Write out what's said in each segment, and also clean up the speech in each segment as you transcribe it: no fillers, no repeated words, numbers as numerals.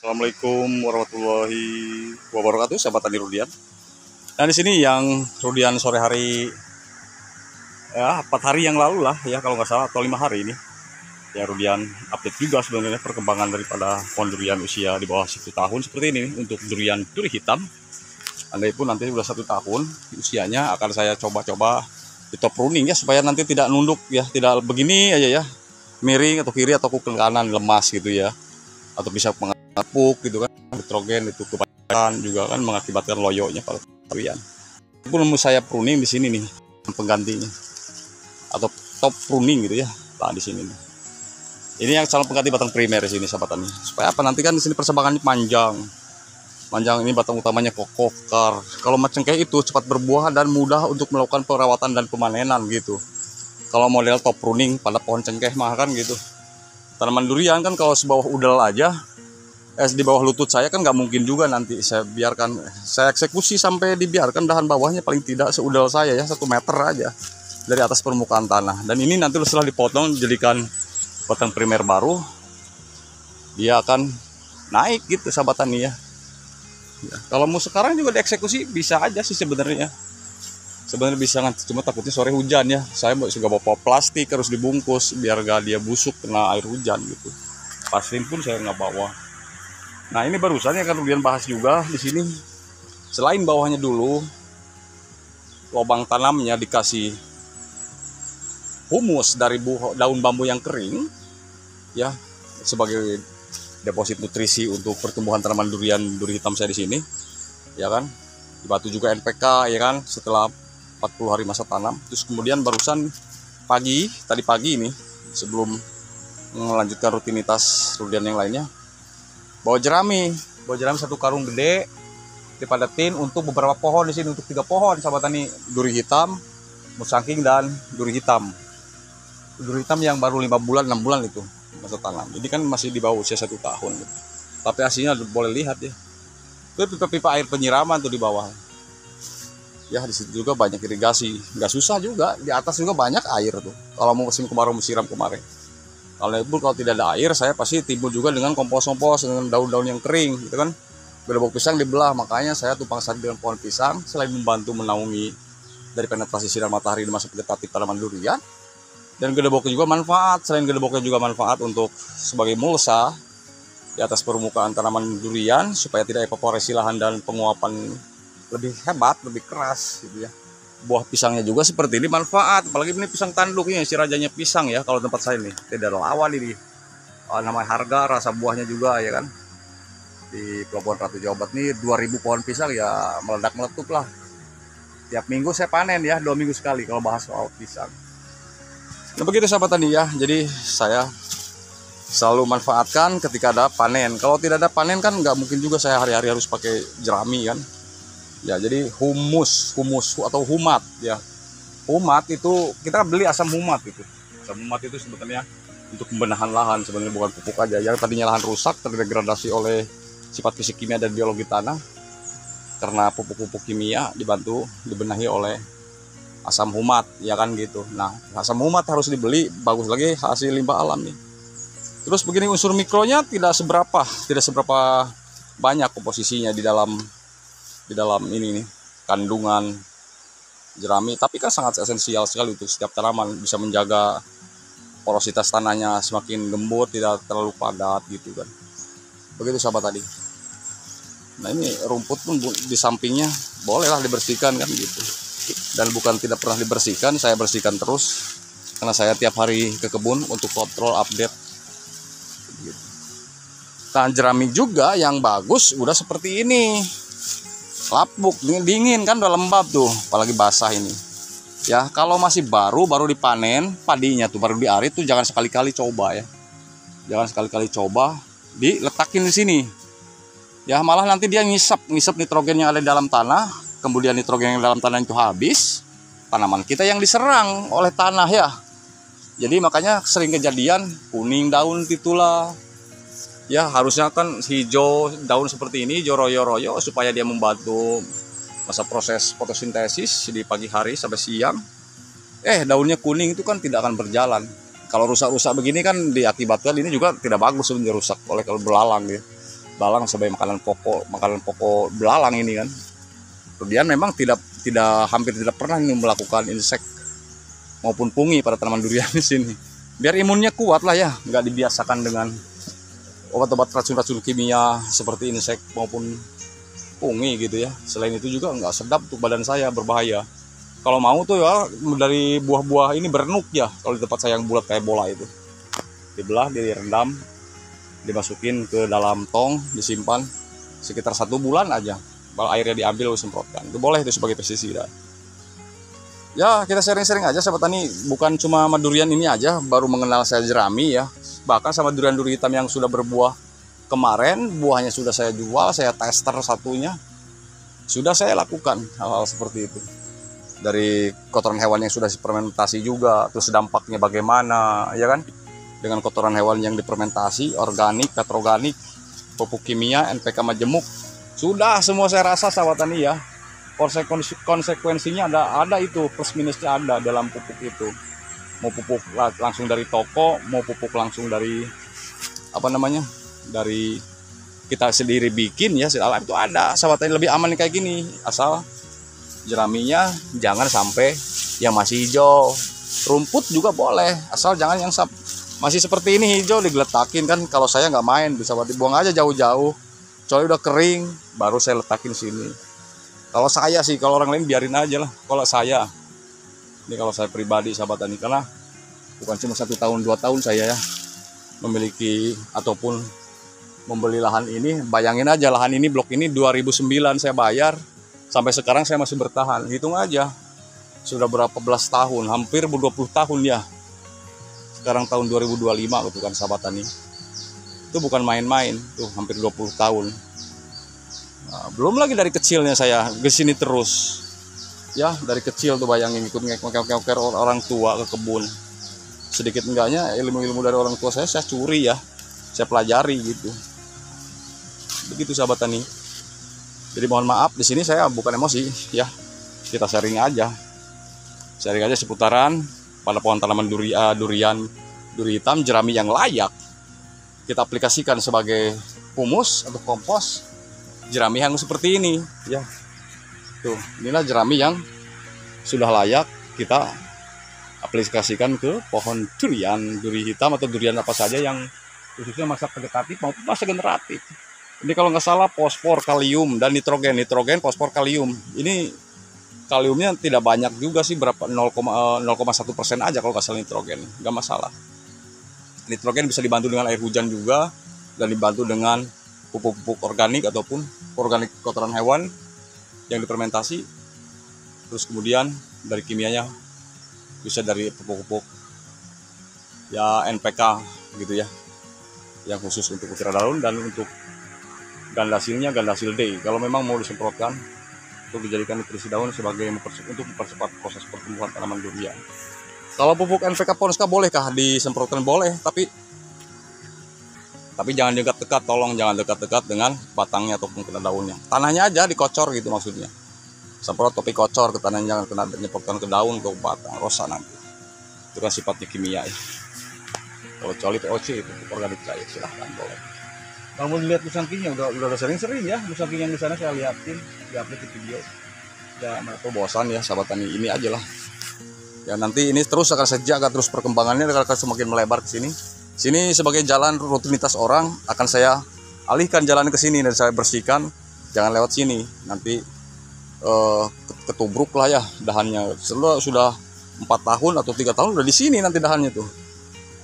Assalamualaikum warahmatullahi wabarakatuh, sahabat tani Rudian. Nah, di sini yang Rudian sore hari, ya 4 hari yang lalu lah ya kalau nggak salah, atau 5 hari ini. Ya Rudian update juga sebenarnya perkembangan daripada pohon durian usia di bawah 1 tahun seperti ini untuk durian duri hitam. Andai pun nanti sudah 1 tahun usianya, akan saya coba-coba di top pruning ya, supaya nanti tidak nunduk ya, tidak begini aja ya, miring atau kiri atau ke kanan lemas gitu ya, atau bisa mengapuk gitu kan, nitrogen itu kebanyakan juga kan mengakibatkan loyonya pada durian. Itu pun saya pruning di sini nih penggantinya, atau top pruning gitu ya. Nah, di sini nih. Ini yang calon pengganti batang primer di sini sahabat tani. Supaya apa, nanti kan di sini persabangannya panjang. Panjang ini batang utamanya kokoh, kekar. Kalau cengkeh itu cepat berbuah dan mudah untuk melakukan perawatan dan pemanenan gitu. Kalau model top pruning pada pohon cengkeh mah kan gitu. Tanaman durian kan kalau sebawah udel aja, di bawah lutut saya kan nggak mungkin juga nanti saya biarkan, saya eksekusi sampai dibiarkan dahan bawahnya paling tidak seudel saya ya, 1 meter aja dari atas permukaan tanah. Dan ini nanti setelah dipotong jadikan batang primer baru, dia akan naik gitu sahabat tani ya. Kalau mau sekarang juga dieksekusi bisa aja sih sebenarnya. Sebenarnya bisa kan, cuma takutnya sore hujan ya. Saya juga bawa plastik harus dibungkus biar gak dia busuk kena air hujan gitu. Pastiin pun saya nggak bawa. Nah, ini barusan ya kan kemudian bahas juga di sini. Selain bawahnya dulu lubang tanamnya dikasih humus dari daun bambu yang kering ya, sebagai deposit nutrisi untuk pertumbuhan tanaman duri hitam saya di sini ya kan. Dibantu juga NPK ya kan setelah 40 hari masa tanam. Terus kemudian barusan tadi pagi ini sebelum melanjutkan rutinitas rudian yang lainnya, bawa jerami 1 karung gede dipadatin untuk beberapa pohon di sini, untuk 3 pohon sahabat tani, duri hitam, musangking dan duri hitam. Duri hitam yang baru 5 bulan 6 bulan itu masa tanam. Jadi kan masih di bawah usia 1 tahun gitu. Tapi hasilnya boleh lihat ya. Itu pipa-pipa air penyiraman tuh di bawah. Ya di situ juga banyak irigasi, nggak susah juga. Di atas juga banyak air tuh. Kalau mau musim kemarau siram kemarin. Kalau tidak ada air, saya pasti timbul juga dengan kompos-kompos dengan daun-daun yang kering gitu kan. Gedebok pisang dibelah, makanya saya tumpang sari dengan pohon pisang selain membantu menaungi dari penetrasi sinar matahari di masa vegetatif tanaman durian. Dan gedeboknya juga manfaat, selain gedeboknya juga manfaat untuk sebagai mulsa di atas permukaan tanaman durian supaya tidak evaporasi lahan dan penguapan lebih hebat, lebih keras gitu ya. Buah pisangnya juga seperti ini manfaat, apalagi ini pisang tanduknya, si rajanya pisang ya kalau tempat saya nih, tidak lawan ini. Namanya harga, rasa buahnya juga ya kan. Di Pelabuhan Ratu Jawa Barat nih 2000 pohon pisang ya meledak-meletup lah. Tiap minggu saya panen ya, 2 minggu sekali kalau bahas soal pisang. Nah begitu sahabat tani ya, jadi saya selalu manfaatkan ketika ada panen. Kalau tidak ada panen kan nggak mungkin juga saya hari-hari harus pakai jerami kan. Ya jadi humus atau humat ya. Humat itu kita beli asam humat itu. Asam humat itu sebetulnya untuk pembenahan lahan, sebenarnya bukan pupuk aja. Yang tadinya lahan rusak terdegradasi oleh sifat fisik kimia dan biologi tanah karena pupuk-pupuk kimia dibenahi oleh asam humat ya kan gitu. Nah, asam humat harus dibeli, bagus lagi hasil limbah alam nih. Terus begini, unsur mikronya tidak seberapa banyak komposisinya di dalam ini nih kandungan jerami, tapi kan sangat esensial sekali untuk setiap tanaman, bisa menjaga porositas tanahnya semakin gembur, tidak terlalu padat gitu kan. Begitu sahabat tadi. Nah ini rumput pun di sampingnya bolehlah dibersihkan kan gitu. Dan bukan tidak pernah dibersihkan, saya bersihkan terus karena saya tiap hari ke kebun untuk kontrol update gitu. Nah jerami juga yang bagus udah seperti ini, lapuk, dingin kan, udah lembab tuh, apalagi basah ini ya. Kalau masih baru dipanen padinya tuh, baru diarit tuh, jangan sekali-kali coba ya, diletakin di sini ya, malah nanti dia ngisep nitrogen yang ada di dalam tanah. Kemudian nitrogen yang dalam tanah itu habis, tanaman kita yang diserang oleh tanah ya. Jadi makanya sering kejadian kuning daun titulah ya, harusnya kan hijau daun seperti ini, hijau royo-royo supaya dia membantu masa proses fotosintesis di pagi hari sampai siang. Daunnya kuning itu kan tidak akan berjalan. Kalau rusak-rusak begini kan diakibatkan ini juga tidak bagus sebenarnya, rusak oleh kalau belalang ya. belalang sebagai makanan pokok belalang ini kan. Kemudian memang hampir tidak pernah ini melakukan insek maupun pungi pada tanaman durian di sini. Biar imunnya kuat lah ya, nggak dibiasakan dengan obat-obat racun-racun kimia seperti insek maupun pungi gitu ya. Selain itu juga nggak sedap untuk badan saya, berbahaya. Kalau mau tuh ya dari buah-buah ini berenuk ya, kalau di tempat saya yang bulat kayak bola itu. Dibelah, direndam, dimasukin ke dalam tong, disimpan sekitar 1 bulan aja. Kalau airnya diambil semprotkan, itu boleh itu sebagai pestisida. Ya kita sering-sering aja sahabat tani, bukan cuma sama durian ini aja baru mengenal saya jerami ya, bahkan sama durian-duri hitam yang sudah berbuah kemarin, buahnya sudah saya jual, saya tester satunya, sudah saya lakukan hal-hal seperti itu. Dari kotoran hewan yang sudah difermentasi juga, terus dampaknya bagaimana ya kan, dengan kotoran hewan yang difermentasi, organik, petroorganik, pupuk kimia, NPK majemuk, sudah semua saya rasa sahabat tani ya. Konsekuensinya ada itu, plus minusnya ada dalam pupuk itu. Mau pupuk langsung dari toko, mau pupuk langsung dari dari kita sendiri bikin ya, alam itu ada sahabat tani, lebih aman kayak gini, asal jeraminya jangan sampai yang masih hijau. Rumput juga boleh, asal jangan yang masih seperti ini hijau digeletakin kan. Kalau saya nggak main, bisa dibuang aja jauh-jauh, kecuali udah kering baru saya letakin sini. Kalau saya sih, kalau orang lain biarin aja lah. Kalau saya, ini kalau saya pribadi sahabat tani, karena bukan cuma 1 tahun 2 tahun saya ya memiliki ataupun membeli lahan ini. Bayangin aja, lahan ini, blok ini 2009 saya bayar, sampai sekarang saya masih bertahan. Hitung aja sudah berapa belas tahun, hampir 20 tahun ya. Sekarang tahun 2025 gitu kan sahabat tani, itu bukan main-main tuh, hampir 20 tahun. Nah, belum lagi dari kecilnya saya ke sini terus ya, dari kecil tuh bayangin ikut ngekek orang tua ke kebun. Sedikit enggaknya ilmu-ilmu dari orang tua saya curi ya, saya pelajari gitu. Begitu sahabat tani. Jadi mohon maaf di sini saya bukan emosi ya, kita sharing aja seputaran pada pohon tanaman durian, duri hitam, jerami yang layak kita aplikasikan sebagai humus atau kompos. Jerami yang seperti ini ya, tuh inilah jerami yang sudah layak kita aplikasikan ke pohon durian, duri hitam atau durian apa saja yang khususnya masa vegetatif maupun masa generatif. Ini kalau nggak salah fosfor, kalium, dan nitrogen, fosfor, kalium. Ini kaliumnya tidak banyak juga sih, berapa 0,1% aja kalau nggak salah nitrogen, nggak masalah. Nitrogen bisa dibantu dengan air hujan juga, dan dibantu dengan pupuk-pupuk organik ataupun organik kotoran hewan yang difermentasi. Terus kemudian dari kimianya bisa dari pupuk-pupuk ya NPK gitu ya, yang khusus untuk ukir daun dan untuk gandasilnya gandasil D. Kalau memang mau disemprotkan untuk dijadikan nutrisi daun sebagai untuk mempercepat proses pertumbuhan tanaman durian. Kalau pupuk NPK Ponska bolehkah disemprotkan? Boleh, tapi jangan dekat-dekat, tolong jangan dekat-dekat dengan batangnya ataupun kena daunnya. Tanahnya aja dikocor gitu maksudnya. Semprot tapi kocor ke tanahnya, jangan kena nyemprotkan ke daun, ke batang, rosa nanti. Itu kan sifatnya kimia ya. Kalau kecuali POC itu organik cair, silahkan boleh. Kalau mau lihat musangkingnya udah sering-sering ya, musangking yang di sana saya liatin, di-upload di video. Ya atau bosan ya sahabat tani, ini aja lah. Ya nanti ini terus akan saya jaga terus perkembangannya akan semakin melebar ke sini. Sini sebagai jalan rutinitas orang, akan saya alihkan jalan ke sini dan saya bersihkan, jangan lewat sini. Nanti ketubruk lah ya dahannya. Sudah 4 tahun atau 3 tahun udah di sini nanti dahannya tuh,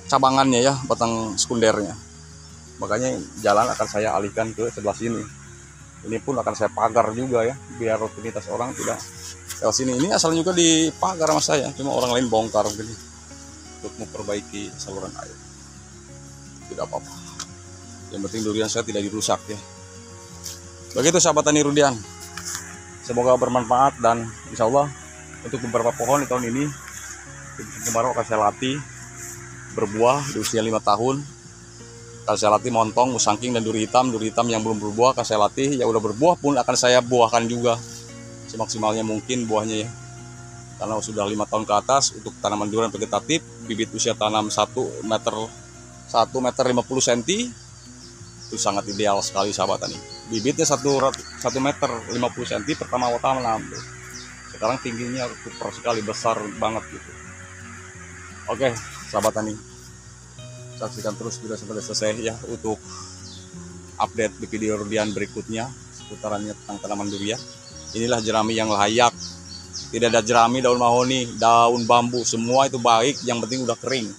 cabangannya ya, batang sekundernya. Makanya jalan akan saya alihkan ke sebelah sini. Ini pun akan saya pagar juga ya, biar rutinitas orang tidak lewat sini. Ini asalnya juga dipagar sama saya, cuma orang lain bongkar gini untuk memperbaiki saluran air. Tidak apa-apa, yang penting durian saya tidak dirusak ya. Begitu sahabat tani Rudian, semoga bermanfaat dan insya Allah untuk beberapa pohon di tahun ini kemarin akan saya latih berbuah di usia 5 tahun. Akan saya latih montong, musangking, dan duri hitam yang belum berbuah akan saya latih. Yang udah berbuah pun akan saya buahkan juga semaksimalnya mungkin buahnya ya, karena sudah 5 tahun ke atas. Untuk tanaman durian vegetatif, bibit usia tanam 1 meter 50 cm Itu sangat ideal sekali sahabat tani. Bibitnya 1 meter 50 cm pertama tanam. Sekarang tingginya super sekali, besar banget gitu. Oke sahabat tani, saksikan terus video sampai selesai ya untuk update di video durian berikutnya seputarannya tentang tanaman durian. Inilah jerami yang layak. Tidak ada jerami, daun mahoni, daun bambu, semua itu baik, yang penting udah kering.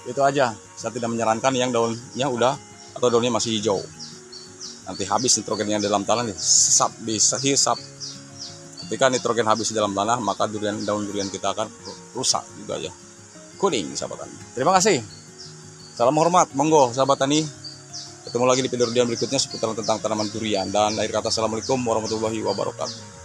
Itu aja. Saya tidak menyarankan yang daunnya udah atau daunnya masih hijau. Nanti habis nitrogen yang dalam tanah dihisap. Ketika nitrogen habis di dalam tanah, maka daun durian kita akan rusak juga ya. Kuning sahabat tani. Terima kasih. Salam hormat, monggo sahabat tani. Ketemu lagi di video durian berikutnya seputaran tentang tanaman durian. Dan akhir kata assalamualaikum warahmatullahi wabarakatuh.